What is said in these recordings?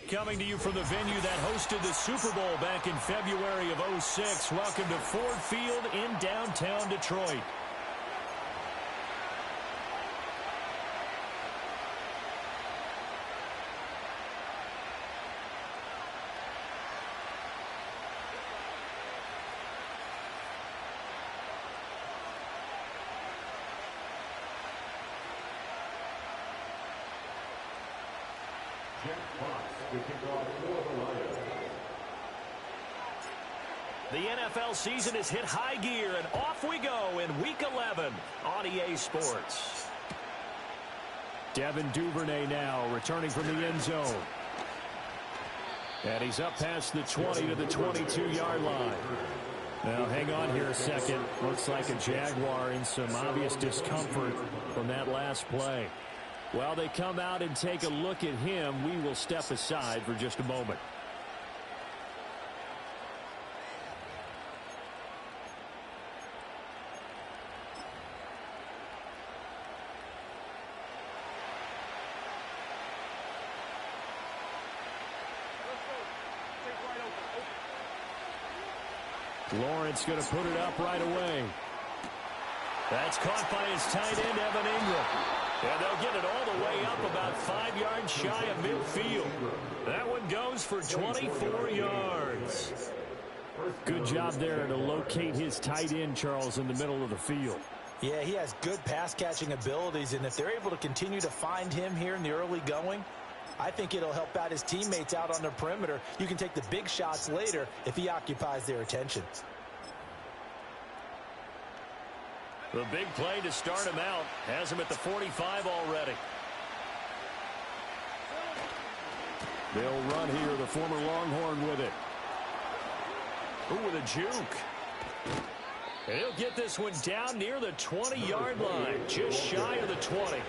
Coming to you from the venue that hosted the Super Bowl back in February of '06. Welcome to Ford Field in downtown Detroit. The NFL season has hit high gear, and off we go in Week 11 on EA Sports. Devin Duvernay now returning from the end zone. And he's up past the 20 to the 22-yard line. Now, hang on here a second. Looks like a Jaguar in some obvious discomfort from that last play. While they come out and take a look at him, we will step aside for just a moment. Lawrence going to put it up right away. That's caught by his tight end, Evan Ingram. And they'll get it all the way up about 5 yards shy of midfield. That one goes for 24 yards. Good job there to locate his tight end, Charles, in the middle of the field. Yeah, he has good pass-catching abilities, and if they're able to continue to find him here in the early going, I think it'll help out his teammates out on the perimeter. You can take the big shots later if he occupies their attention. The big play to start him out has him at the 45 already. They'll run here, the former Longhorn with it. Ooh, with a juke. And he'll get this one down near the 20-yard line, just shy of the 20.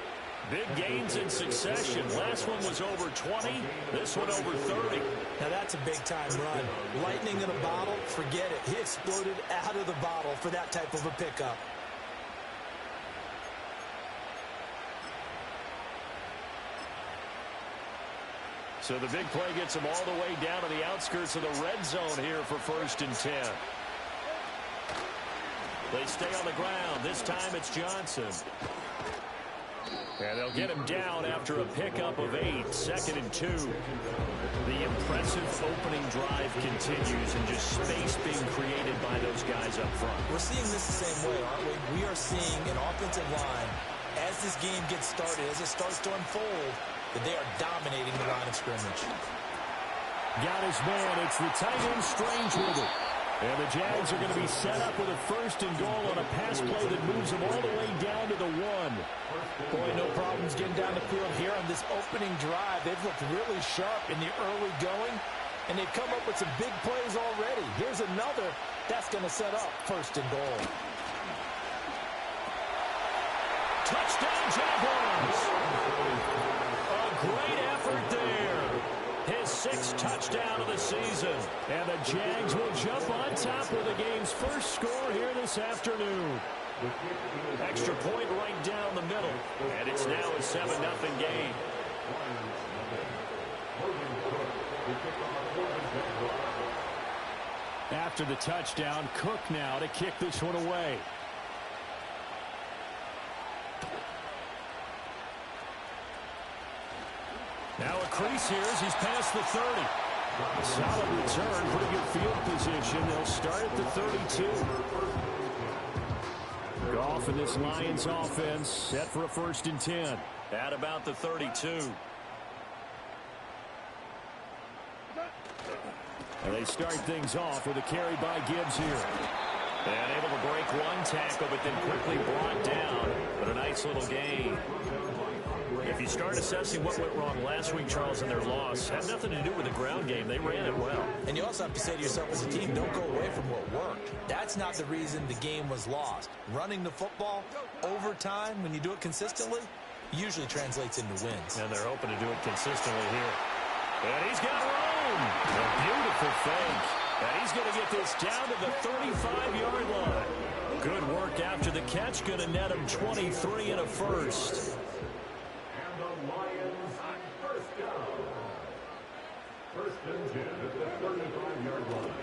Big gains in succession. Last one was over 20. This one over 30. Now that's a big-time run. Lightning in a bottle, forget it. He exploded out of the bottle for that type of a pickup. So the big play gets him all the way down to the outskirts of the red zone here for 1st and 10. They stay on the ground. This time it's Johnson. And they'll get him down after a pickup of 8, 2nd and 2. The impressive opening drive continues and just space being created by those guys up front. We're seeing this the same way, aren't we? We are seeing an offensive line, as this game gets started, as it starts to unfold, that they are dominating the line of scrimmage. Got his man. It's the tight end Strange with it. And the Jags are going to be set up with a 1st and goal on a pass play that moves them all the way down to the 1. Boy, no problems getting down the field here on this opening drive. They've looked really sharp in the early going, and they've come up with some big plays already. Here's another that's going to set up 1st and goal. Touchdown, Jaguars! A great effort there. His 6th touchdown of the season. And the Jags will jump on top with the game's first score here this afternoon. Extra point right down the middle. And it's now a 7-0 game. After the touchdown, Cook now to kick this one away. Now a crease here as he's past the 30. Solid return, pretty good field position. They'll start at the 32. Goff in this Lions offense set for a 1st and 10 at about the 32. And they start things off with a carry by Gibbs here. And able to break one tackle, but then quickly brought down. But a nice little gain. If you start assessing what went wrong last week, Charles, in their loss, had nothing to do with the ground game. They ran it well. And you also have to say to yourself as a team, don't go away from what worked. That's not the reason the game was lost. Running the football over time, when you do it consistently, usually translates into wins. And they're hoping to do it consistently here. And he's got room. A beautiful fake. And he's going to get this down to the 35-yard line. Good work after the catch. Going to net him 23 and a 1st.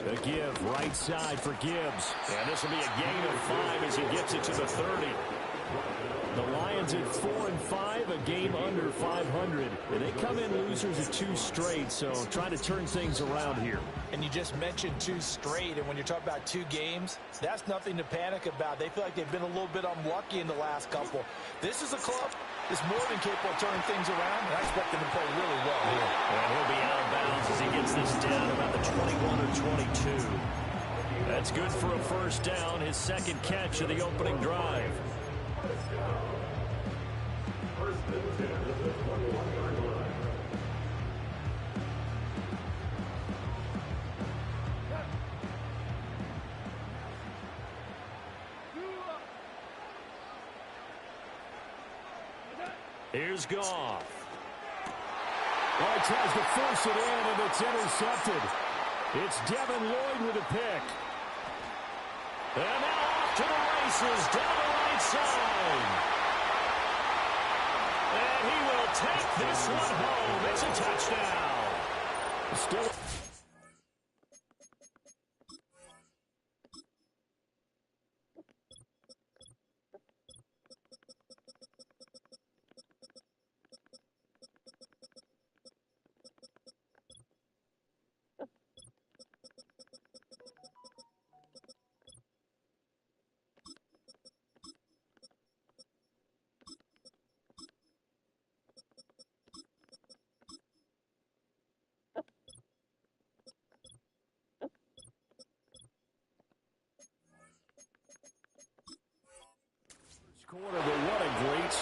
The give, right side for Gibbs. And this will be a gain of 5 as he gets it to the 30. The Lions at 4-5, a game under 500. And they come in losers of 2 straight, so trying to turn things around here. And you just mentioned 2 straight, and when you're talking about 2 games, that's nothing to panic about. They feel like they've been a little bit unlucky in the last couple. This is a club that's more than capable of turning things around, and I expect them to play really well here. And he'll be out of bounds as he gets this down about the 21 or 22. That's good for a 1st down, his 2nd catch of the opening drive. Here's Goff. Tries to force it in, and it's intercepted. It's Devin Lloyd with a pick. And now off to the races down the right side. And he will take this one home. It's a touchdown. Still.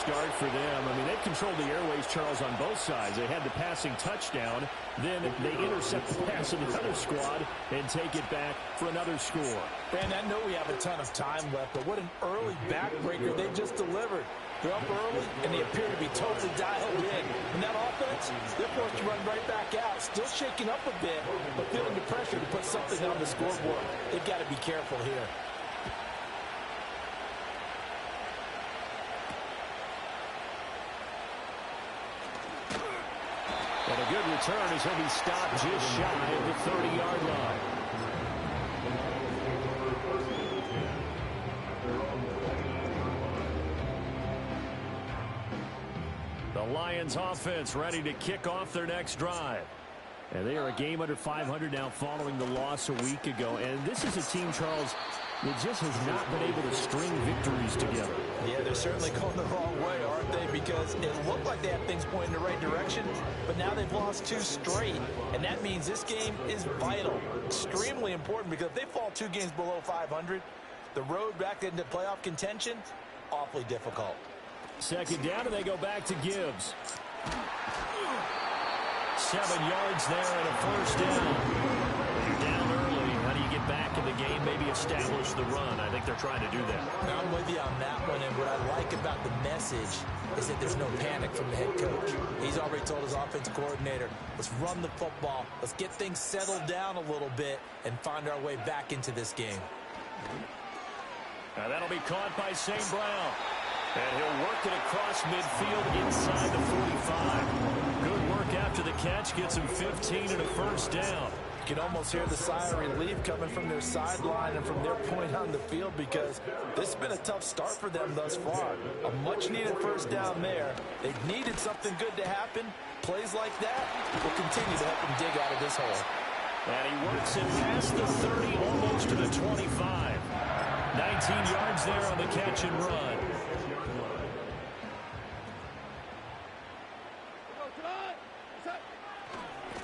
start for them. I mean, they've controlled the airways, Charles, on both sides. They had the passing touchdown. Then they intercept the pass of the other squad and take it back for another score. And I know we have a ton of time left, but what an early backbreaker they just delivered. They're up early, and they appear to be totally dialed in. And that offense, they're forced to run right back out, still shaking up a bit, but feeling the pressure to put something on the scoreboard. They've got to be careful here. And a good return as he'll be stopped just shy of the 30-yard line. The Lions offense ready to kick off their next drive. And they are a game under 500 now following the loss a week ago. And this is a team, Charles, that just has not been able to string victories together. Yeah, they're certainly going the wrong way, aren't they? Because it looked like they had things pointing in the right direction, but now they've lost 2 straight. And that means this game is vital, extremely important, because if they fall 2 games below 500, the road back into playoff contention, awfully difficult. Second down, and they go back to Gibbs. 7 yards there and a first down. You're down early. How do you get back in the game, maybe establish the run? I think they're trying to do that. I'm with you on that one, and what I like about the message is that there's no panic from the head coach. He's already told his offensive coordinator, let's run the football, let's get things settled down a little bit and find our way back into this game. Now that'll be caught by St. Brown. And he'll work it across midfield inside the 45. Good work after the catch. Gets him 15 and a first down. You can almost hear the sigh of relief coming from their sideline and from their point on the field, because this has been a tough start for them thus far. A much-needed first down there. They've needed something good to happen. Plays like that will continue to help them dig out of this hole. And he works it past the 30, almost to the 25. 19 yards there on the catch and run.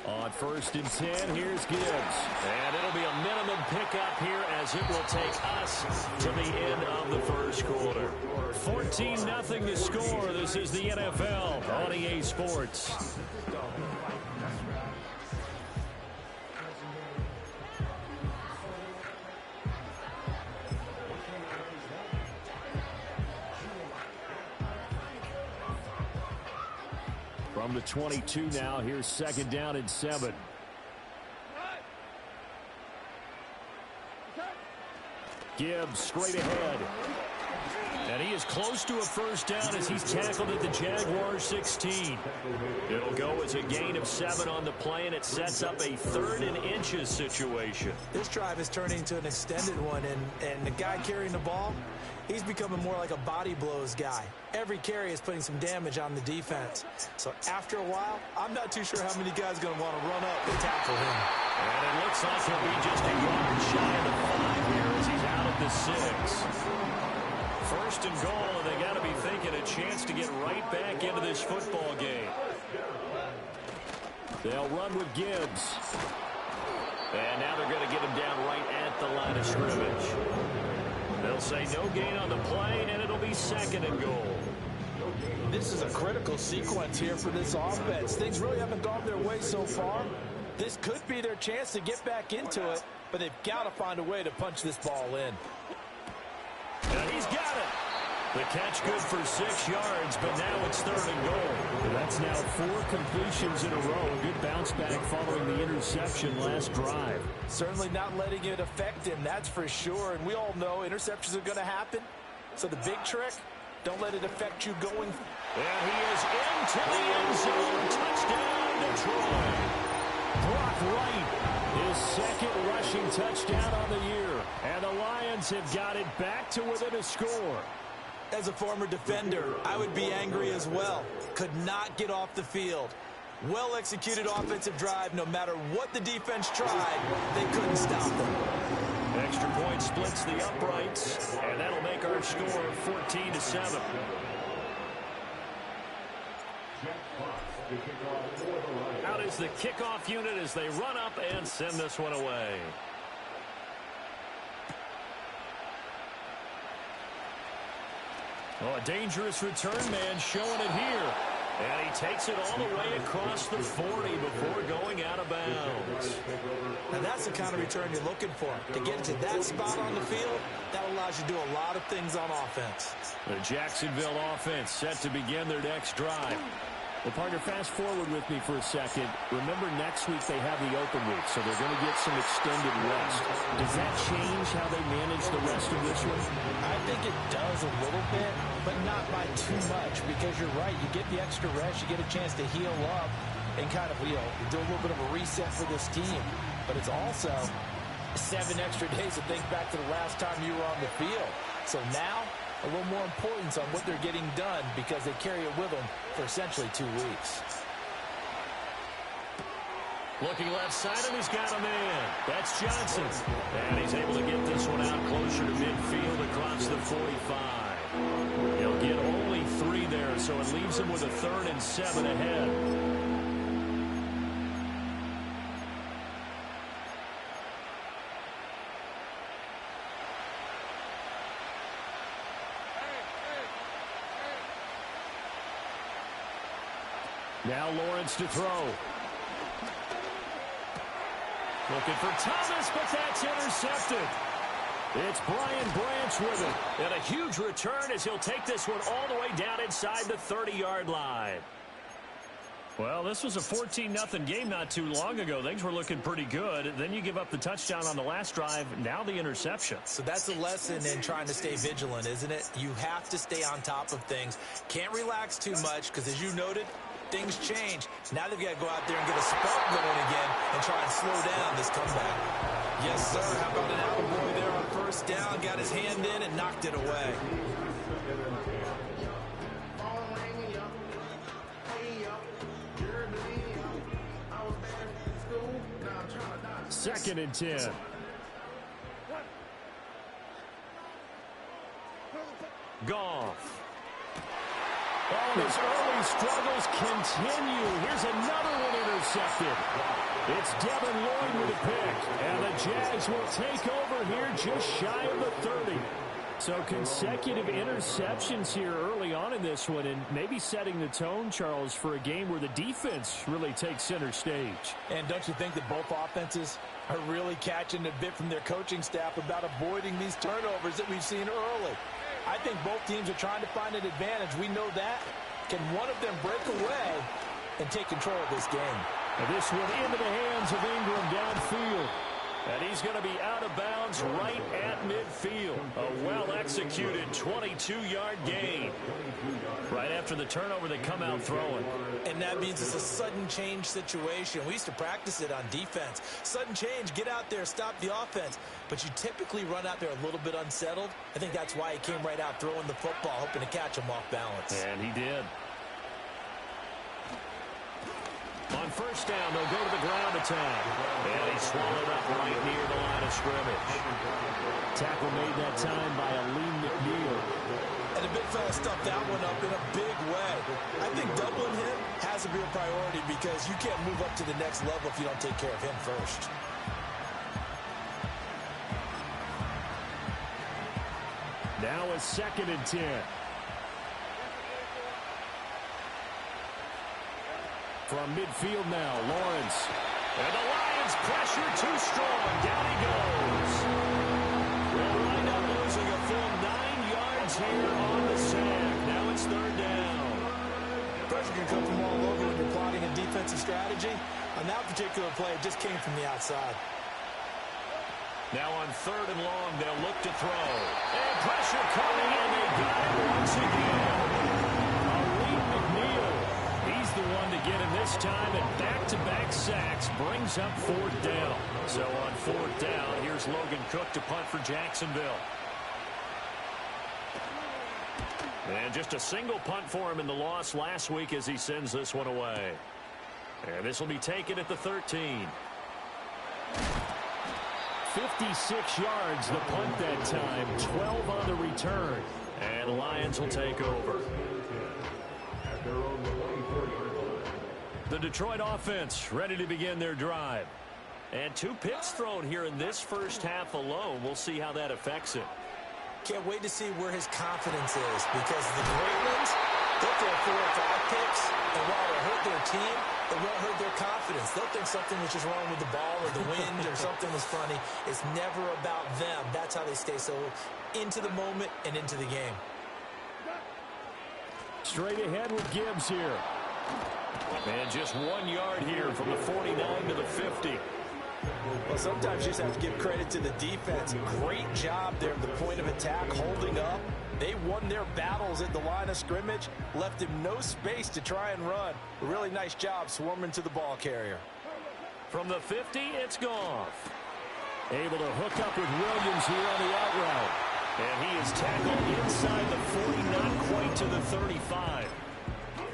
On 1st and 10, here's Gibbs. And it'll be a minimum pickup here as it will take us to the end of the first quarter. 14-0 to score. This is the NFL on EA Sports. From the 22 now, here's 2nd down and 7. Gibbs straight ahead. And he is close to a first down as he's tackled at the Jaguars 16. It'll go as a gain of 7 on the play, and it sets up a 3rd and inches situation. This drive is turning into an extended one, and the guy carrying the ball, he's becoming more like a body blows guy. Every carry is putting some damage on the defense. So after a while, I'm not too sure how many guys are going to want to run up and tackle him. And it looks like he'll be just a yard shy of the 5 here as he's out of the 6. 1st and goal, and they got to be thinking a chance to get right back into this football game. They'll run with Gibbs. And now they're going to get him down right at the line of scrimmage. They'll say no gain on the play, and it'll be 2nd and goal. This is a critical sequence here for this offense. Things really haven't gone their way so far. This could be their chance to get back into it, but they've got to find a way to punch this ball in. And he's got it. The catch good for 6 yards, but now it's 3rd and goal. That's now 4 completions in a row. A good bounce back following the interception last drive. Certainly not letting it affect him, that's for sure. And we all know interceptions are going to happen. So the big trick, don't let it affect you going. And he is into the end zone. Touchdown, Detroit. Brock Wright, his 2nd rushing touchdown on the year. And the Lions have got it back to within a score. As a former defender, I would be angry as well. Could not get off the field. Well-executed offensive drive. No matter what the defense tried, they couldn't stop them. Extra point splits the uprights, and that'll make our score 14-7. Out is the kickoff unit as they run up and send this one away. Oh, a dangerous return man showing it here. And he takes it all the way across the 40 before going out of bounds. Now that's the kind of return you're looking for. To get to that spot on the field, that allows you to do a lot of things on offense. The Jacksonville offense set to begin their next drive. Well, partner, fast forward with me for a second. Remember, next week they have the open week, so they're going to get some extended rest. Does that change how they manage the rest of this one? I think it does a little bit, but not by too much, because you're right. You get the extra rest, you get a chance to heal up and kind of, do a little bit of a reset for this team. But it's also 7 extra days to think back to the last time you were on the field. So now, a little more importance on what they're getting done because they carry it with them for essentially 2 weeks. Looking left side, and he's got a man. That's Johnson. And he's able to get this one out closer to midfield across the 45. He'll get only 3 there, so it leaves him with a 3rd and 7 ahead. Now Lawrence to throw. Looking for Thomas, but that's intercepted. It's Brian Branch with it. And a huge return as he'll take this one all the way down inside the 30-yard line. Well, this was a 14-0 game not too long ago. Things were looking pretty good. Then you give up the touchdown on the last drive. Now the interception. So that's a lesson in trying to stay vigilant, isn't it? You have to stay on top of things. Can't relax too much because, as you noted, things change. Now they've got to go out there and get a spark going again and try and slow down this comeback. Yes, sir. How about an attaboy there on first down? Got his hand in and knocked it away. Second and 10. Goff. Oh, his early struggles continue. Here's another one intercepted. It's Devin Lloyd with a pick. And the Jags will take over here just shy of the 30. So consecutive interceptions here early on in this one, and maybe setting the tone, Charles, for a game where the defense really takes center stage. And don't you think that both offenses are really catching a bit from their coaching staff about avoiding these turnovers that we've seen early? I think both teams are trying to find an advantage. We know that. Can one of them break away and take control of this game? And this one into the hands of Ingram downfield. And he's going to be out of bounds right at midfield. A well-executed 22-yard gain. Right after the turnover, they come out throwing. And that means it's a sudden change situation. We used to practice it on defense. Sudden change, get out there, stop the offense. But you typically run out there a little bit unsettled. I think that's why he came right out throwing the football, hoping to catch him off balance. And he did. On first down, they'll go to the ground attack. And he's swallowed up right near the line of scrimmage. Tackle made that time by Aleem McNeil. And the big fella stuffed that one up in a big way. I think doubling him has to be a priority because you can't move up to the next level if you don't take care of him first. Now a 2nd and 10. From midfield now, Lawrence. And the Lions pressure too strong. Down he goes. They'll wind up losing a full 9 yards here on the sack. Now it's 3rd down. Pressure can come from all over when you're plotting a defensive strategy. On that particular play, it just came from the outside. Now on 3rd and long, they'll look to throw. And pressure coming in. They got it once again. Aleem McNeil. He's the one to get him this time, and back-to-back sacks brings up 4th down. So on 4th down, here's Logan Cook to punt for Jacksonville. And just a single punt for him in the loss last week as he sends this one away. And this will be taken at the 13. 56 yards the punt that time, 12 on the return. And the Lions will take over. The Detroit offense ready to begin their drive. And 2 picks thrown here in this first half alone. We'll see how that affects it. Can't wait to see where his confidence is, because the great ones, they'll throw 4 or 5 picks, and while it'll hurt their team, it won't hurt their confidence. They'll think something was just wrong with the ball or the wind or something was funny. It's never about them. That's how they stay so into the moment and into the game. Straight ahead with Gibbs here. And just 1 yard here from the 49 to the 50. Well, sometimes you just have to give credit to the defense. Great job there at the point of attack, holding up. They won their battles at the line of scrimmage, left him no space to try and run. A really nice job swarming to the ball carrier. From the 50, it's Goff. Able to hook up with Williams here on the out route. And he is tackled inside the 40, not quite to the 35.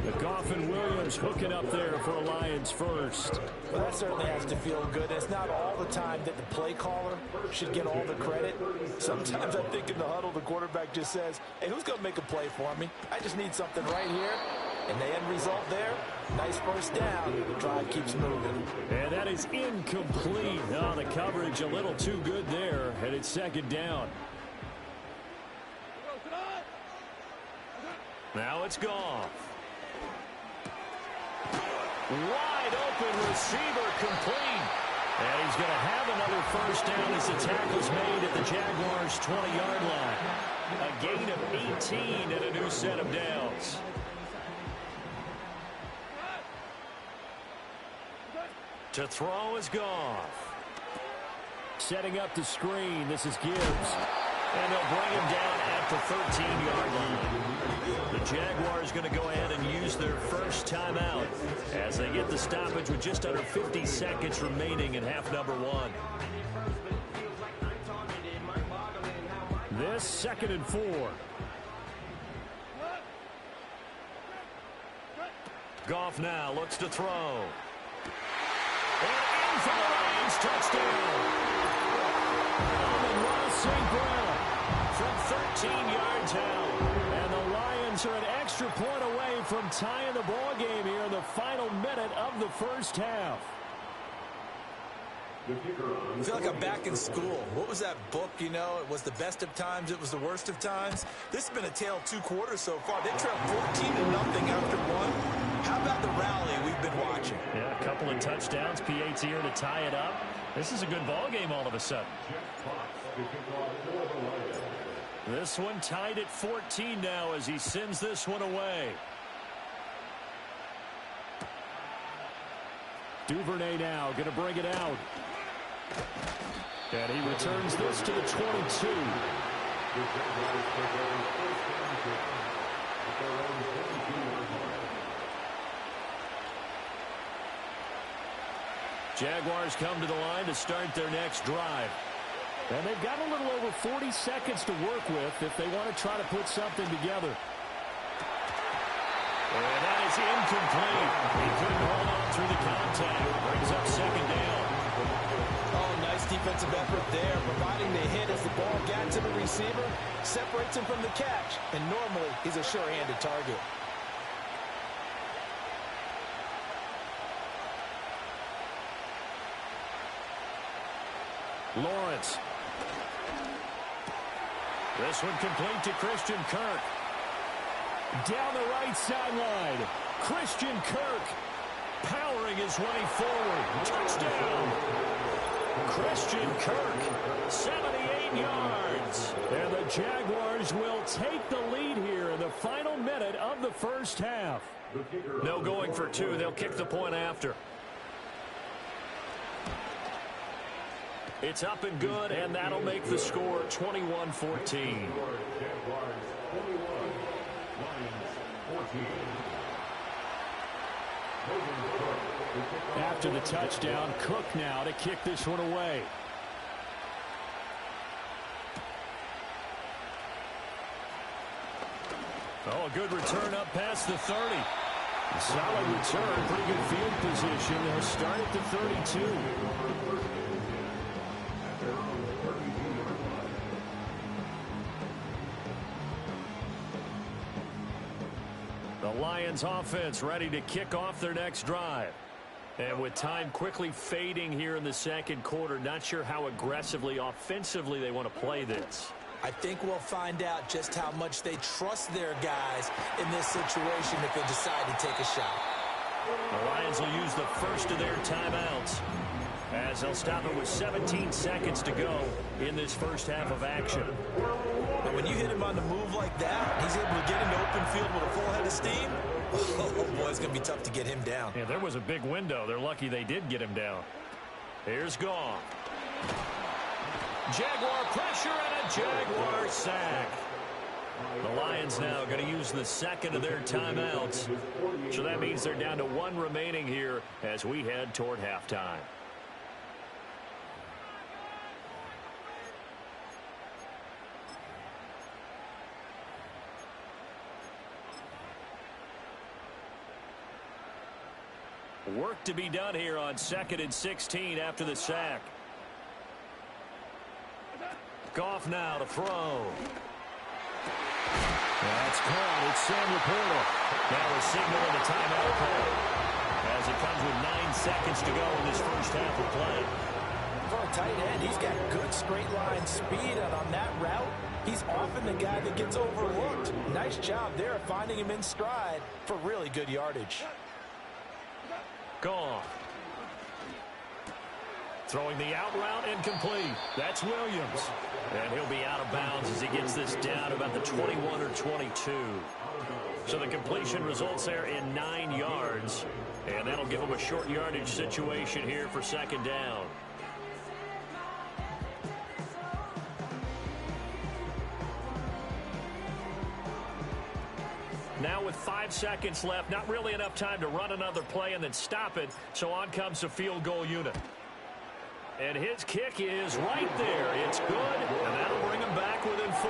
The Goff and Williams hooking up there for a Lions first. Well, that certainly has to feel good. It's not all the time that the play caller should get all the credit. Sometimes I think in the huddle, the quarterback just says, hey, who's going to make a play for me? I just need something right here. And the end result there, nice first down. The drive keeps moving. And that is incomplete. Oh, the coverage a little too good there. And it's second down. Now it's Goff. Wide open receiver, complete. And he's going to have another first down as the tackle's made at the Jaguars' 20-yard line. A gain of 18 and a new set of downs. To throw is Goff. Setting up the screen, this is Gibbs. And they'll bring him down at the 13-yard line. The Jaguars going to go ahead and use their first timeout as they get the stoppage with just under 50 seconds remaining in half number 1. This 2nd and 4. Goff now looks to throw. And in for the Lions, touchdown. Amon-Ra St. Brown from 13 yards out. And the Lions are an extra point away from tying the ball game here in the final minute of the first half. I feel like I'm back in school. What was that book, you know? It was the best of times, it was the worst of times. This has been a tale of 2 quarters so far. They trailed 14-0 after 1. How about the rally we've been watching? Yeah, a couple of touchdowns. P.A.'s here to tie it up. This is a good ball game all of a sudden. This one tied at 14 now as he sends this one away. Duvernay now going to bring it out. And he returns this to the 22. Jaguars come to the line to start their next drive. And they've got a little over 40 seconds to work with if they want to try to put something together. And that is incomplete. He couldn't hold on through the contact. Brings up second down. Oh, nice defensive effort there, providing the hit as the ball got to the receiver, separates him from the catch, and normally he's a sure-handed target. Lawrence. This one complete to Christian Kirk. Down the right sideline. Christian Kirk powering his way forward. Touchdown. Christian Kirk, 78 yards. And the Jaguars will take the lead here in the final minute of the first half. No going for 2. They'll kick the point after. It's up and good, and that'll make the score 21-14. After the touchdown, Cook now to kick this one away. Oh, a good return up past the 30. Solid return, pretty good field position. They'll start at the 32. The Lions offense ready to kick off their next drive. And with time quickly fading here in the second quarter, not sure how aggressively, offensively they want to play this. I think we'll find out just how much they trust their guys in this situation if they decide to take a shot. The Lions will use the first of their timeouts as they'll stop it with 17 seconds to go in this first half of action. And when you hit him on the move like that, he's able to get into open field with a full head of steam. Oh, boy, it's going to be tough to get him down. Yeah, there was a big window. They're lucky they did get him down. Here's Goff. Jaguar pressure and a Jaguar sack. The Lions now going to use the second of their timeouts. So that means they're down to one remaining here as we head toward halftime. Work to be done here on 2nd and 16 after the sack. Goff now to throw. That's caught. It's Sam Laporta. Now a signal in the timeout call as it comes with 9 seconds to go in this first half of play. For a tight end, he's got good straight line speed, and on that route, he's often the guy that gets overlooked. Nice job there finding him in stride for really good yardage. Goff. Throwing the out route incomplete. That's Williams. And he'll be out of bounds as he gets this down about the 21 or 22. So the completion results there in 9 yards. And that'll give him a short yardage situation here for second down. Now with 5 seconds left, not really enough time to run another play and then stop it. So on comes the field goal unit. And his kick is right there. It's good, and that'll bring him back within 4.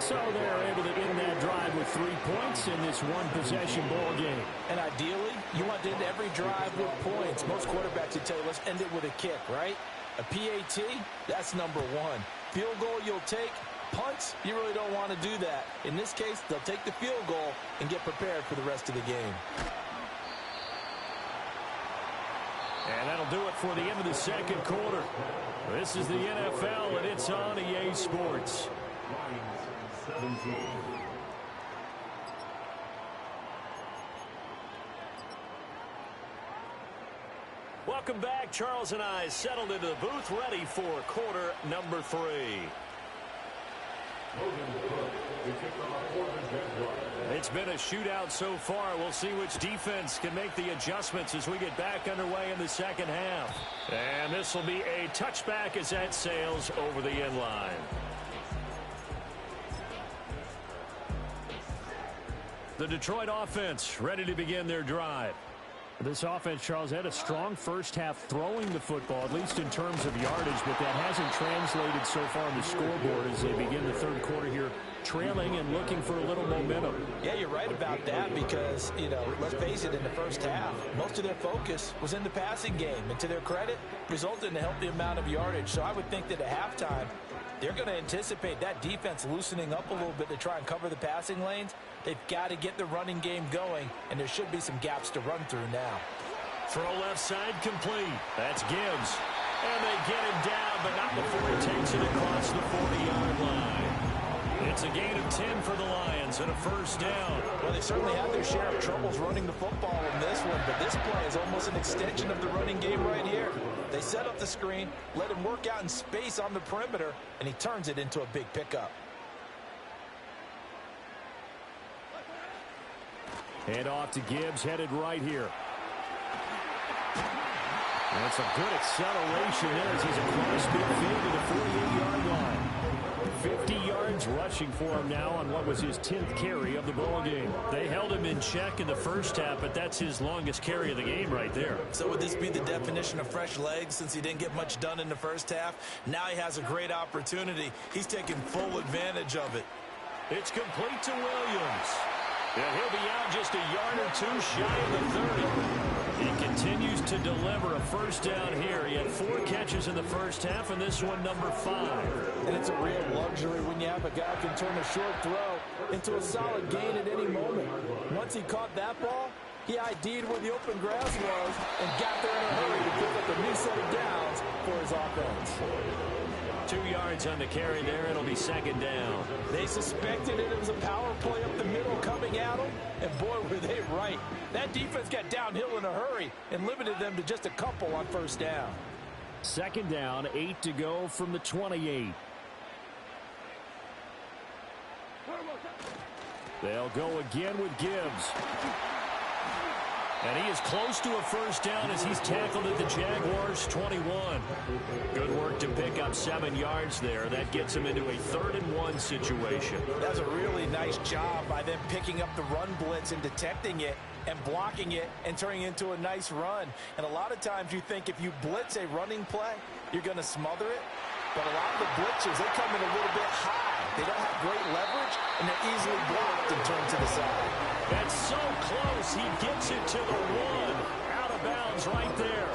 So they're able to end that drive with 3 points in this one-possession ball game. And ideally, you want to end every drive with points. Most quarterbacks would tell you, let's end it with a kick, right? A PAT, that's number 1. Field goal you'll take. Punts, you really don't want to do that. In this case, they'll take the field goal and get prepared for the rest of the game. And that'll do it for the end of the second quarter. This is the NFL, and it's on EA Sports. Welcome back. Charles and I settled into the booth, ready for quarter number 3. It's been a shootout so far. We'll see which defense can make the adjustments as we get back underway in the second half. And this will be a touchback as that sails over the end line. The Detroit offense ready to begin their drive. This offense, Charles, had a strong first half throwing the football, at least in terms of yardage, but that hasn't translated so far on the scoreboard as they begin the third quarter here, trailing and looking for a little momentum. Yeah, you're right about that because, let's face it, in the first half, most of their focus was in the passing game. And to their credit, resulted in a healthy amount of yardage. So I would think that at halftime, they're going to anticipate that defense loosening up a little bit to try and cover the passing lanes. They've got to get the running game going, and there should be some gaps to run through now. Throw left side complete. That's Gibbs. And they get him down, but not before he takes it across the 40-yard line. It's a gain of 10 for the Lions and a first down. Well, they certainly had their share of troubles running the football in this one, but this play is almost an extension of the running game right here. They set up the screen, let him work out in space on the perimeter, and he turns it into a big pickup. Hand off to Gibbs, headed right here. That's a good acceleration there as he's across midfield to the 48-yard line. 50 yards rushing for him now on what was his 10th carry of the ball game. They held him in check in the first half, but that's his longest carry of the game right there. So would this be the definition of fresh legs since he didn't get much done in the first half? Now he has a great opportunity. He's taking full advantage of it. It's complete to Williams. And he'll be out just a yard or two shy of the 30. He continues to deliver a first down here. He had 4 catches in the first half, and this one number 5. And it's a real luxury when you have a guy who can turn a short throw into a solid gain at any moment. Once he caught that ball, he ID'd where the open grass was and got there in a hurry to pick up a new set of downs for his offense. 2 yards on the carry there. It'll be second down. They suspected it was a power play up the middle coming at them, and boy, were they right. That defense got downhill in a hurry and limited them to just a couple on first down. Second down, 8 to go from the 28. They'll go again with Gibbs. And he is close to a first down as he's tackled at the Jaguars' 21. Good work to pick up 7 yards there. That gets him into a 3rd-and-1 situation. That was a really nice job by them picking up the run blitz and detecting it and blocking it and turning it into a nice run. And a lot of times you think if you blitz a running play, you're going to smother it. But a lot of the blitzes, they come in a little bit high. They don't have great leverage, and they're easily blocked and turned to the side. That's so close. He gets it to the 1. Out of bounds right there.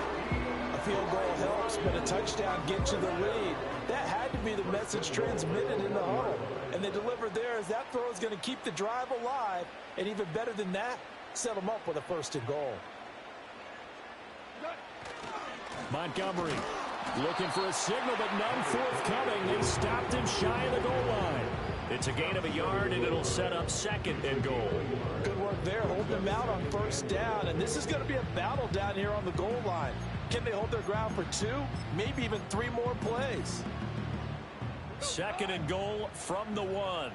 A field goal helps, but a touchdown gets you the lead. That had to be the message transmitted in the huddle. And they delivered there as that throw is going to keep the drive alive. And even better than that, set them up with a 1st and goal. Montgomery looking for a signal, but none forthcoming. They stopped him shy of the goal line. It's a gain of a yard, and it'll set up 2nd and goal. Good work there, holding them out on first down. And this is going to be a battle down here on the goal line. Can they hold their ground for 2, maybe even 3 more plays? 2nd and goal from the 1.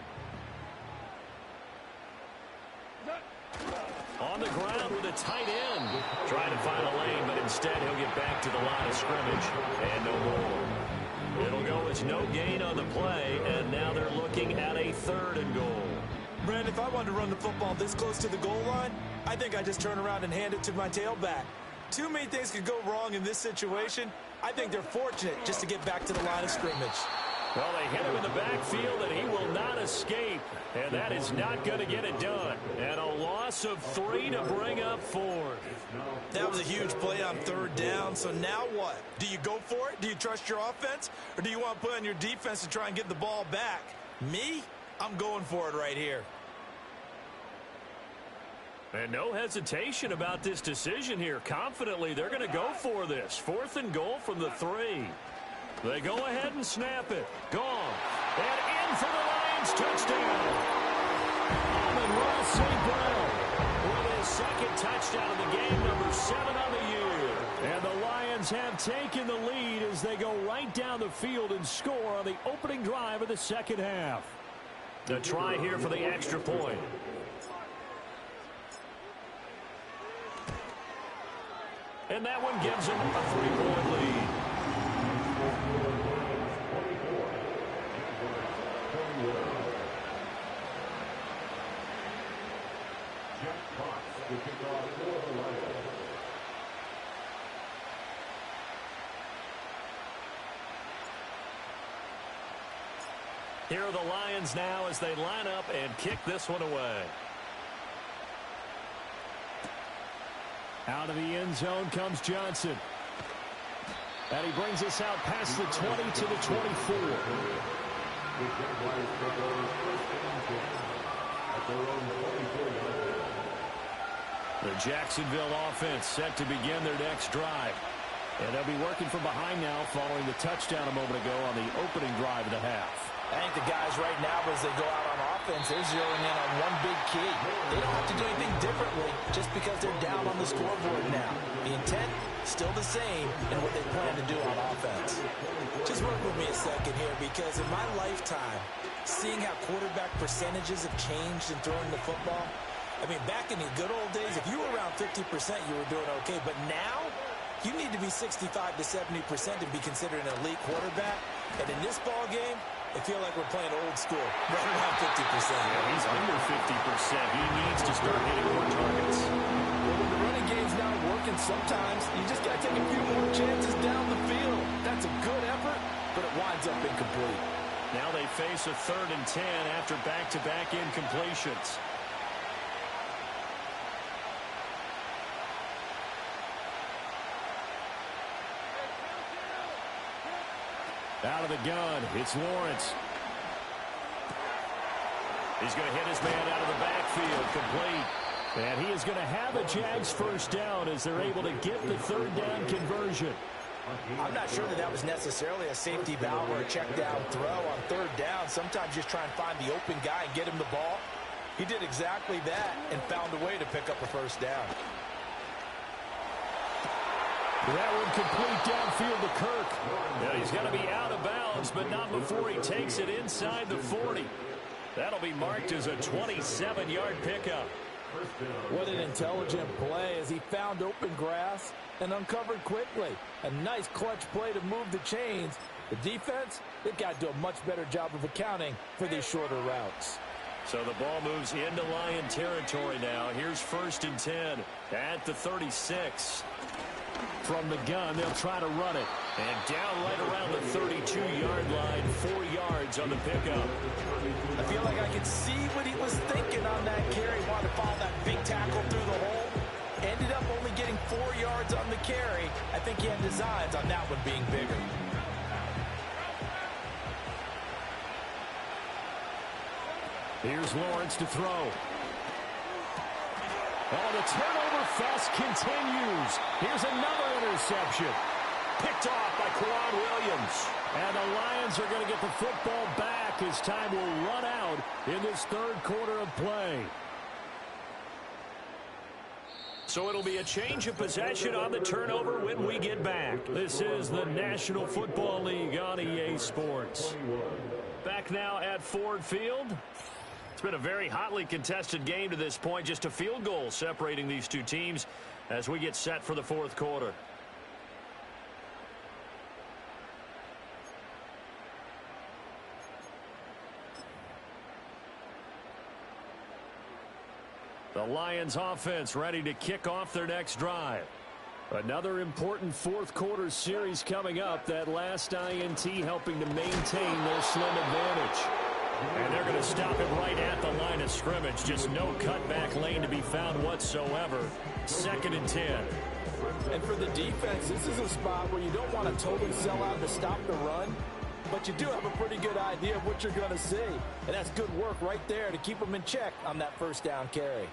On the ground with a tight end. Trying to find a lane, but instead he'll get back to the line of scrimmage. And no more. It'll go as no gain on the play, and now they're looking at a 3rd and goal. Brandon, if I wanted to run the football this close to the goal line, I think I just turn around and hand it to my tailback. Too many things could go wrong in this situation. I think they're fortunate just to get back to the line of scrimmage. Well, they hit him in the backfield, and he will not escape. And that is not going to get it done. And a loss of 3 to bring up 4th. That was a huge play on 3rd down. So now what? Do you go for it? Do you trust your offense? Or do you want to put on your defense to try and get the ball back? Me? I'm going for it right here. And no hesitation about this decision here. Confidently, they're going to go for this. 4th and goal from the 3. They go ahead and snap it. Gone. And in for the Lions. Touchdown. Amon-Ra St. Brown with his 2nd touchdown of the game, number 7 on the year. And the Lions have taken the lead as they go right down the field and score on the opening drive of the 2nd half. The try here for the extra point. And that one gives them a 3-point lead. Here are the Lions now as they line up and kick this one away. Out of the end zone comes Johnson. And he brings us out past the 20 to the 24. The Jacksonville offense set to begin their next drive. And they'll be working from behind now following the touchdown a moment ago on the opening drive of the half. I think the guys right now, as they go out on offense, they're zeroing in on one big key. They don't have to do anything differently just because they're down on the scoreboard now. The intent, still the same in what they plan to do on offense. Just work with me a second here, because in my lifetime, seeing how quarterback percentages have changed in throwing the football, I mean, back in the good old days, if you were around 50%, you were doing okay. But now, you need to be 65 to 70% to be considered an elite quarterback. And in this ball game, I feel like we're playing old school, right around 50%. Yeah, he's under 50%. He needs to start hitting more targets. Well, when the running game's not working sometimes, you just got to take a few more chances down the field. That's a good effort, but it winds up incomplete. Now they face a 3rd and 10 after back-to-back incompletions. Out of the gun, it's Lawrence. He's going to hit his man out of the backfield, complete. And he is going to have a Jags first down as they're able to get the 3rd down conversion. I'm not sure that was necessarily a safety valve or a check down throw on third down. Sometimes just try and find the open guy and get him the ball. He did exactly that and found a way to pick up a first down. That one complete downfield to Kirk. Yeah, he's going to be out of bounds, but not before he takes it inside the 40. That'll be marked as a 27-yard pickup. What an intelligent play as he found open grass and uncovered quickly. A nice clutch play to move the chains. The defense, they've got to do a much better job of accounting for these shorter routes. So the ball moves into Lion territory now. Here's 1st and 10 at the 36. From the gun, they'll try to run it. And down right around the 32-yard line, 4 yards on the pickup. I feel like I could see what he was thinking on that carry. Wanted to follow that big tackle through the hole. Ended up only getting 4 yards on the carry. I think he had designs on that one being bigger. Here's Lawrence to throw. Oh, the turnover fest continues. Here's another interception. Picked off by Kwan Williams. And the Lions are going to get the football back as time will run out in this third quarter of play. So it'll be a change of possession on the turnover when we get back. This is the National Football League on EA Sports. Back now at Ford Field. It's been a very hotly contested game to this point. Just a field goal separating these two teams as we get set for the fourth quarter. The Lions offense ready to kick off their next drive. Another important fourth quarter series coming up. That last INT helping to maintain their slim advantage. And they're going to stop it right at the line of scrimmage. Just no cutback lane to be found whatsoever. 2nd and 10. And for the defense, this is a spot where you don't want to totally sell out to stop the run, but you do have a pretty good idea of what you're going to see. And that's good work right there to keep them in check on that first down carry.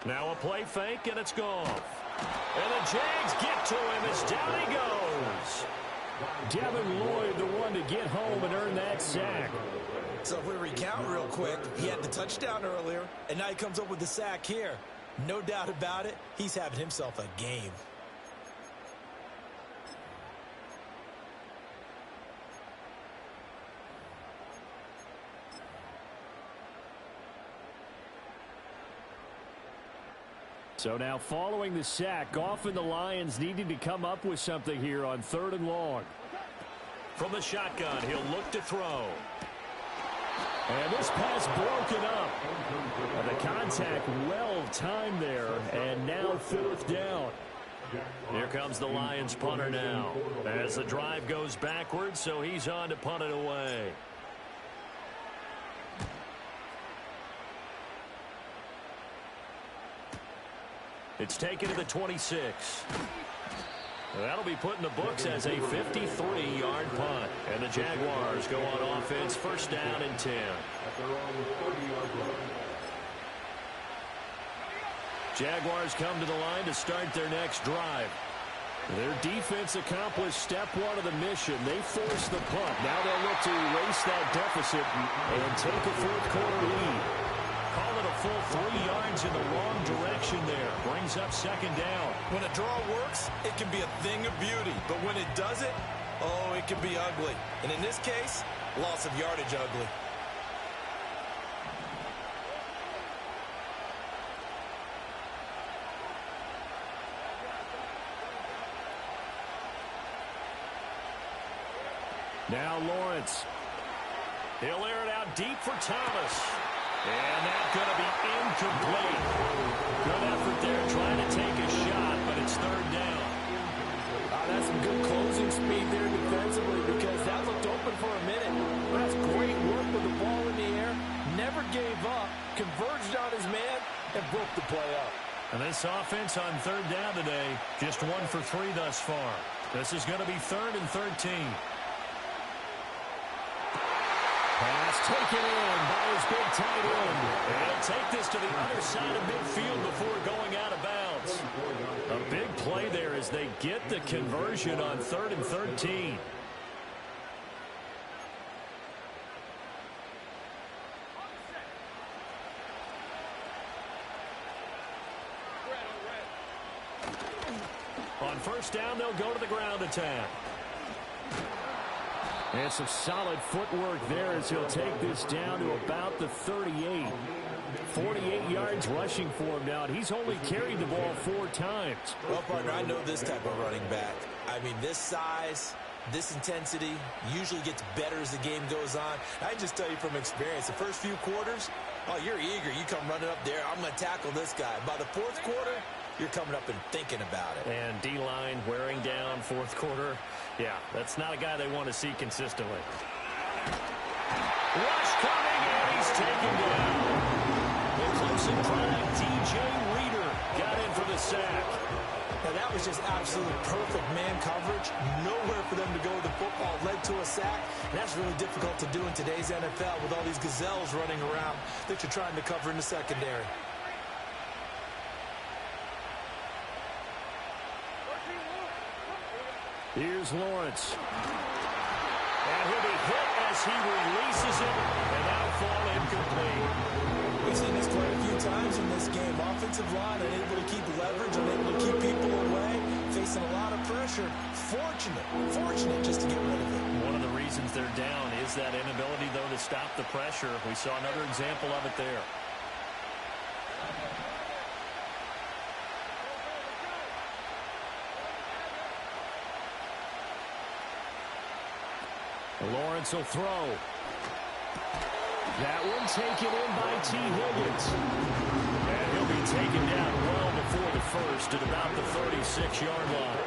Now a play fake, and it's gone. And the Jags get to him as down he goes. Devin Lloyd, the one to get home and earn that sack. So if we recount real quick, he had the touchdown earlier, and now he comes up with the sack here. No doubt about it, he's having himself a game. So now following the sack, often the Lions needing to come up with something here on 3rd and long. From the shotgun, he'll look to throw. And this pass broken up. And the contact well timed there, and now 4th down. Here comes the Lions punter now. As the drive goes backwards, so he's on to punt it away. It's taken to the 26. That'll be put in the books as a 53-yard punt. And the Jaguars go on offense, 1st down and 10. Jaguars come to the line to start their next drive. Their defense accomplished step 1 of the mission. They forced the punt. Now they'll look to erase that deficit and take a fourth quarter lead. Call it a full 3 yards in the wrong direction there. Brings up 2nd down. When a draw works, it can be a thing of beauty. But when it doesn't, oh, it can be ugly. And in this case, loss of yardage ugly. Now Lawrence. He'll air it out deep for Thomas. And that's going to be incomplete. Good effort there trying to take a shot, but it's 3rd down. That's some good closing speed there defensively because that looked open for a minute. That's great work with the ball in the air. Never gave up, converged on his man, and broke the play up. And this offense on 3rd down today, just 1 for 3 thus far. This is going to be 3rd and 13. Pass pass taken in by his big tight end. And he'll take this to the other side of midfield before going out of bounds. A big play there as they get the conversion on 3rd and 13. On first down, they'll go to the ground attack. And some solid footwork there as he'll take this down to about the 38. 48 yards rushing for him now. He's only carried the ball 4 times. Well, partner, I know this type of running back. I mean, this size, this intensity usually gets better as the game goes on. I just tell you from experience, the first few quarters, oh, you're eager. You come running up there. I'm going to tackle this guy. By the 4th quarter, you're coming up and thinking about it. And D-line wearing down 4th quarter. Yeah, that's not a guy they want to see consistently. Rush coming, and he's taken down. The close-in product, DJ Reader, got in for the sack. Now, that was just absolute perfect man coverage. Nowhere for them to go with the football. Led to a sack. And that's really difficult to do in today's NFL with all these gazelles running around that you're trying to cover in the secondary. Here's Lawrence. And he'll be hit as he releases it, and that'll fall incomplete. We've seen this quite a few times in this game. Offensive line unable to keep leverage, unable to keep people away, facing a lot of pressure. Fortunate just to get rid of it. One of the reasons they're down is that inability, though, to stop the pressure. We saw another example of it there. Lawrence will throw. That one taken in by T. Higgins. And he'll be taken down well before the first at about the 36-yard line.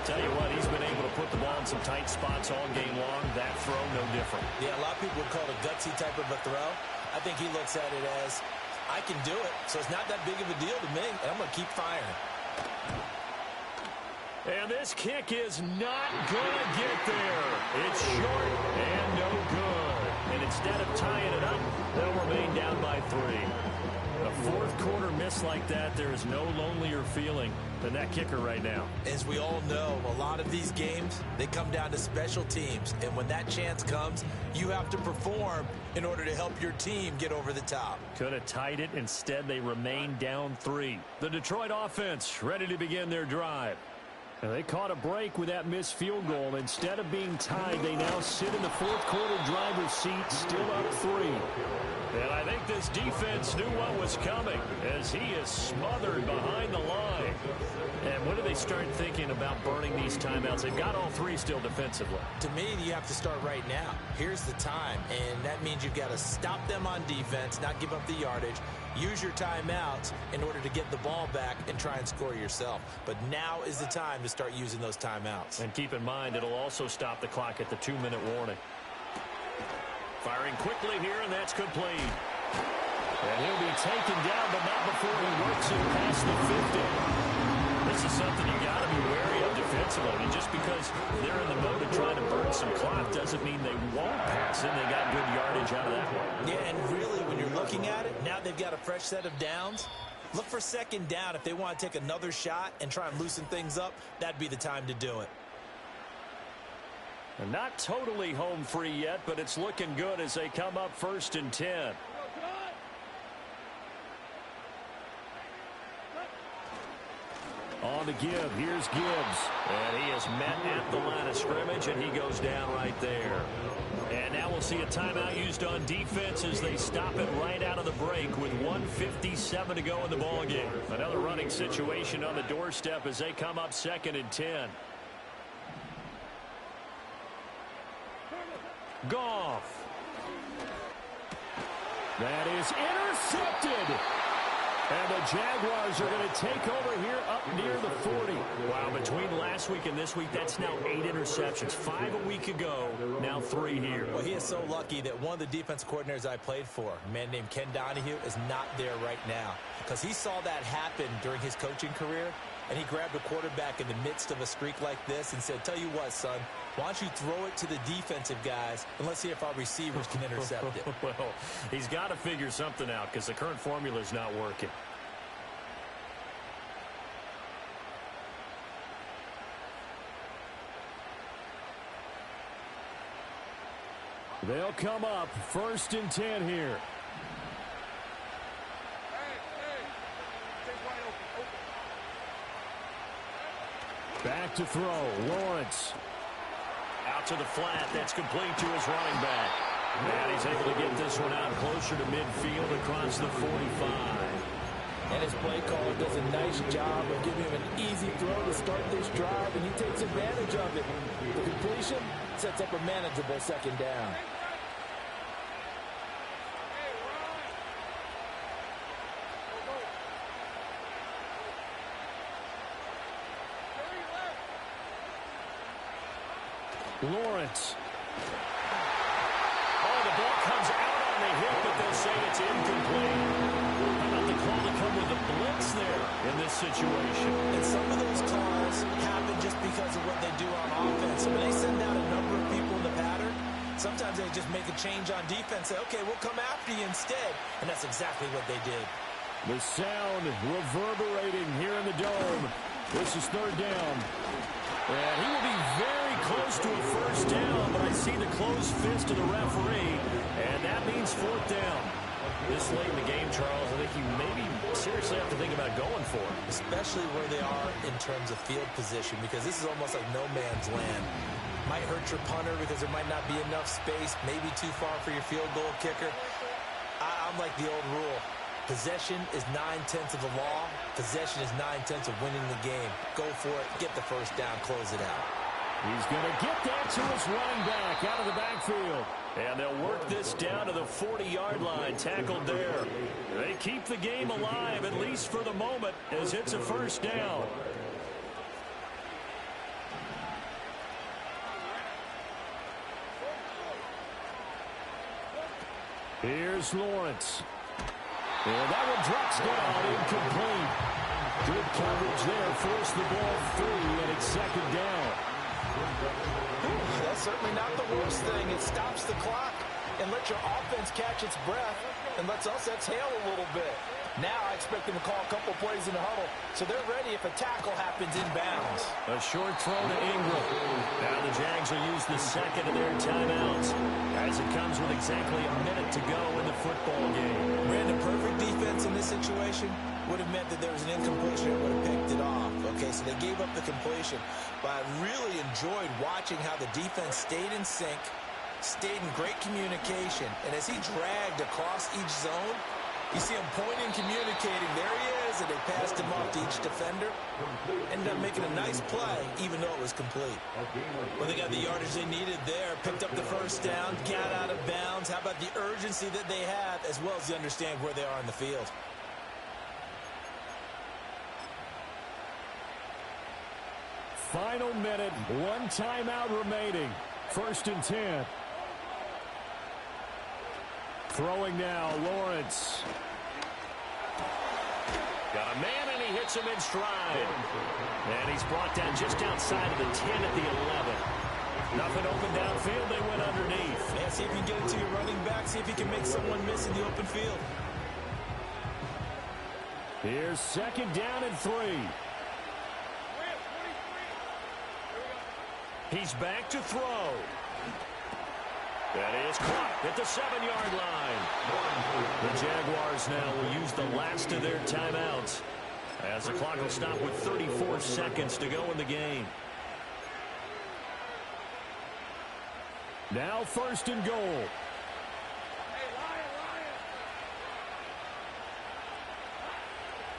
Tell you what, he's been able to put the ball in some tight spots all game long. That throw, no different. Yeah, a lot of people would call it a gutsy type of a throw. I think he looks at it as, I can do it, so it's not that big of a deal to me, and I'm going to keep firing. And this kick is not going to get there. It's short and no good. And instead of tying it up, they'll remain down by 3. A 4th quarter miss like that, there is no lonelier feeling than that kicker right now. As we all know, a lot of these games, they come down to special teams. And when that chance comes, you have to perform in order to help your team get over the top. Could have tied it. Instead, they remain down 3. The Detroit offense ready to begin their drive. And they caught a break with that missed field goal. Instead of being tied, they now sit in the 4th quarter driver's seat, still up 3. And I think this defense knew what was coming as he is smothered behind the line. And when do they start thinking about burning these timeouts? They've got all 3 still defensively. To me, you have to start right now. Here's the time, and that means you've got to stop them on defense, not give up the yardage. Use your timeouts in order to get the ball back and try and score yourself. But now is the time to start using those timeouts. And keep in mind, it'll also stop the clock at the 2-minute warning. Firing quickly here, and that's complete. And he'll be taken down, but not before he works it past the 50. This is something you got to be wary of defensively. And just because they're in the mode of trying to burn some clock doesn't mean they won't pass it. They got good yardage out of that one. Yeah, and really, when you're looking at it, now they've got a fresh set of downs. Look for 2nd down. If they want to take another shot and try and loosen things up, that'd be the time to do it. And not totally home free yet, but it's looking good as they come up 1st and 10. On the give, here's Gibbs. And he is met at the line of scrimmage, and he goes down right there. And now we'll see a timeout used on defense as they stop it right out of the break with 1:57 to go in the ballgame. Another running situation on the doorstep as they come up 2nd and 10. Goff. That is intercepted. And the Jaguars are going to take over here up near the 40. Wow, between last week and this week, that's now 8 interceptions. 5 a week ago, now 3 here. Well, he is so lucky that one of the defense coordinators I played for, a man named Ken Donahue, is not there right now. Because he saw that happen during his coaching career, and he grabbed the quarterback in the midst of a streak like this and said, tell you what, son, why don't you throw it to the defensive guys, and let's see if our receivers can intercept it. Well, he's got to figure something out because the current formula is not working. They'll come up 1st and 10 here. Back to throw. Lawrence. Out to the flat. That's complete to his running back. And he's able to get this one out closer to midfield across the 45. And his play caller does a nice job of giving him an easy throw to start this drive, and he takes advantage of it. The completion sets up a manageable 2nd down. Lawrence. Oh, the ball comes out on the hit, but they'll say it's incomplete. How about the call to come with the blitz there in this situation? And some of those calls happen just because of what they do on offense. When they send out a number of people in the pattern, sometimes they just make a change on defense, say, okay, we'll come after you instead. And that's exactly what they did. The sound reverberating here in the dome. This is 3rd down. And he will be very close to a 1st down, but I see the closed fist of the referee, and that means 4th down. This late in the game, Charles, I think you maybe seriously have to think about going for it. Especially where they are in terms of field position, because this is almost like no man's land. Might hurt your punter because there might not be enough space, maybe too far for your field goal kicker. I'm like the old rule. Possession is 9/10 of the law. Possession is 9/10 of winning the game. Go for it. Get the 1st down. Close it out. He's going to get that to his running back out of the backfield. And they'll work this down to the 40-yard line. Tackled there. They keep the game alive, at least for the moment, as it's a 1st down. Here's Lawrence. And that one drops down, incomplete. Good coverage there, forced the ball free, and it's 2nd down. That's certainly not the worst thing. It stops the clock and lets your offense catch its breath and lets us exhale a little bit. Now I expect them to call a couple plays in the huddle, so they're ready if a tackle happens inbounds. A short throw to Ingram. Now the Jags will use the 2nd of their timeouts as it comes with exactly a minute to go in the football game. Brandon, perfect defense in this situation would have meant that there was an incompletion and would have picked it off. Okay, so they gave up the completion, but I really enjoyed watching how the defense stayed in sync, stayed in great communication, and as he dragged across each zone, you see him pointing, communicating. There he is, and they passed him off to each defender. Ended up making a nice play, even though it was complete. Well, they got the yardage they needed there. Picked up the 1st down, got out of bounds. How about the urgency that they have, as well as they understand where they are in the field? Final minute, 1 timeout remaining. 1st and 10. Throwing now, Lawrence. Got a man, and he hits him in stride. And he's brought down just outside of the 10 at the 11. Nothing open downfield, they went underneath. Yeah, see if you can get it to your running back. See if you can make someone miss in the open field. Here's 2nd down and 3. He's back to throw. That is caught at the 7-yard line. The Jaguars now will use the last of their timeouts as the clock will stop with 34 seconds to go in the game. Now 1st and goal.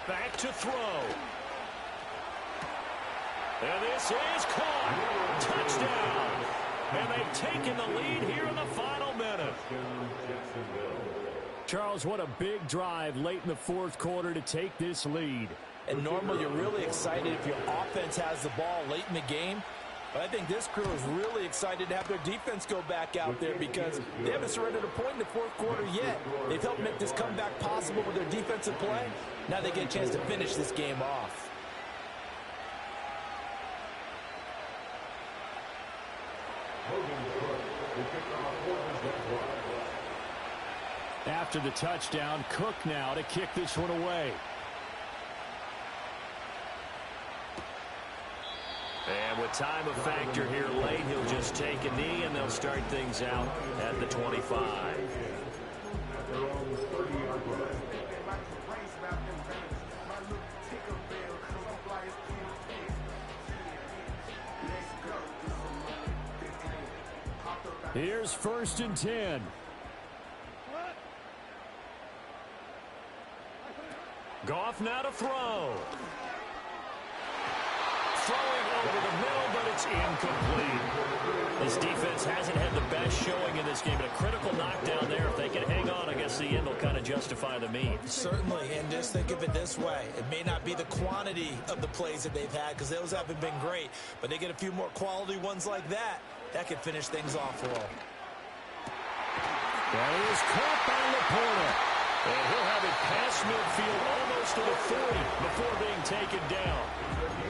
Back to throw. And this is caught. Touchdown. And they've taken the lead here in the final minute. Charles, what a big drive late in the 4th quarter to take this lead. And normally you're really excited if your offense has the ball late in the game. But I think this crew is really excited to have their defense go back out there because they haven't surrendered a point in the 4th quarter yet. They've helped make this comeback possible with their defensive play. Now they get a chance to finish this game off. After the touchdown, Cook now to kick this one away. And with time a factor here late, he'll just take a knee, and they'll start things out at the 25. Here's 1st and 10. Goff now to throw. Throwing over the middle, but it's incomplete. This defense hasn't had the best showing in this game. A critical knockdown there. If they can hang on, I guess the end will kind of justify the means. Certainly, and just think of it this way. It may not be the quantity of the plays that they've had because those haven't been great, but they get a few more quality ones like that. That could finish things off for them. That is caught by Laporta. And he'll have it past midfield almost to the 40 before being taken down.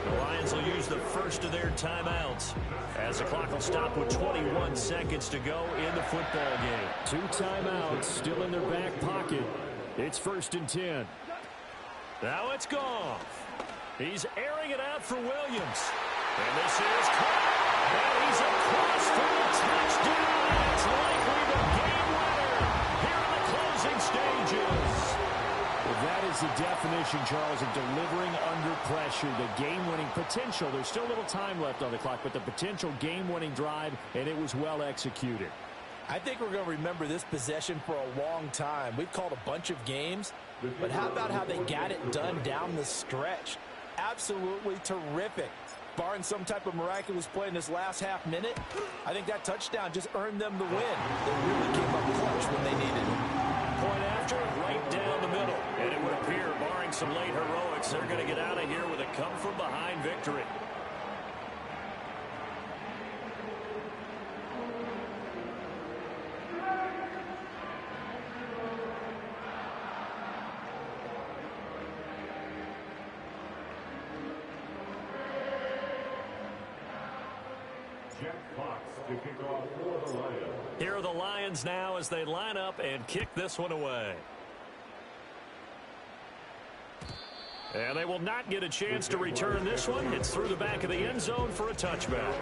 The Lions will use the first of their timeouts as the clock will stop with 21 seconds to go in the football game. 2 timeouts still in their back pocket. It's 1st and 10. Now it's Goff. He's airing it out for Williams. And this is caught. And he's across for the touchdown. And it's likely the game winner here in the closing stages. Well, that is the definition, Charles, of delivering under pressure. The game-winning potential. There's still a little time left on the clock, but the potential game-winning drive, and it was well executed. I think we're going to remember this possession for a long time. We've called a bunch of games, but how about how they got it done down the stretch? Absolutely terrific. Barring some type of miraculous play in this last half minute, I think that touchdown just earned them the win. They really came up clutch when they needed it. Point after, right down the middle. And it would appear, barring some late heroics, they're going to get out of here with a come-from-behind victory. Here are the Lions now as they line up and kick this one away. And they will not get a chance to return this one. It's through the back of the end zone for a touchback.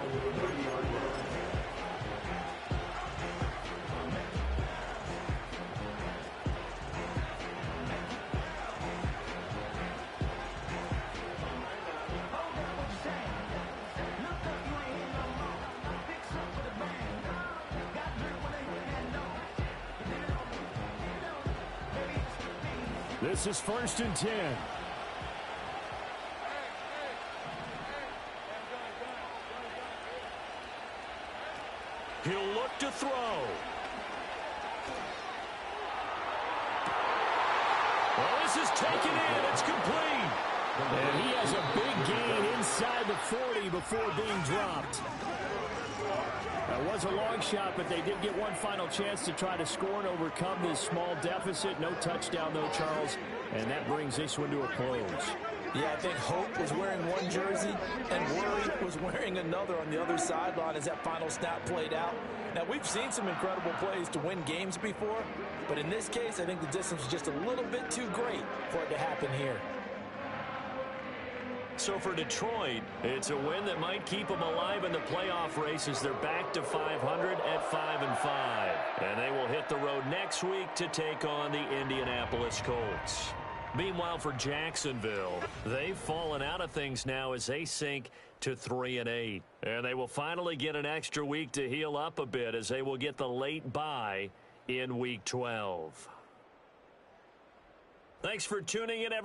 This is 1st and 10. He'll look to throw. Well, this is taken in. It's complete. And he has a big gain inside the 40 before being dropped. That was a long shot, but they did get one final chance to try to score and overcome this small deficit. No touchdown, though, Charles, and that brings this one to a close. Yeah, I think Hope was wearing one jersey and Worry was wearing another on the other sideline as that final snap played out. Now, we've seen some incredible plays to win games before, but in this case, I think the distance was just a little bit too great for it to happen here. So for Detroit, it's a win that might keep them alive in the playoff race as they're back to 500 at 5-5. And they will hit the road next week to take on the Indianapolis Colts. Meanwhile, for Jacksonville, they've fallen out of things now as they sink to 3-8. And they will finally get an extra week to heal up a bit as they will get the late bye in Week 12. Thanks for tuning in, everybody.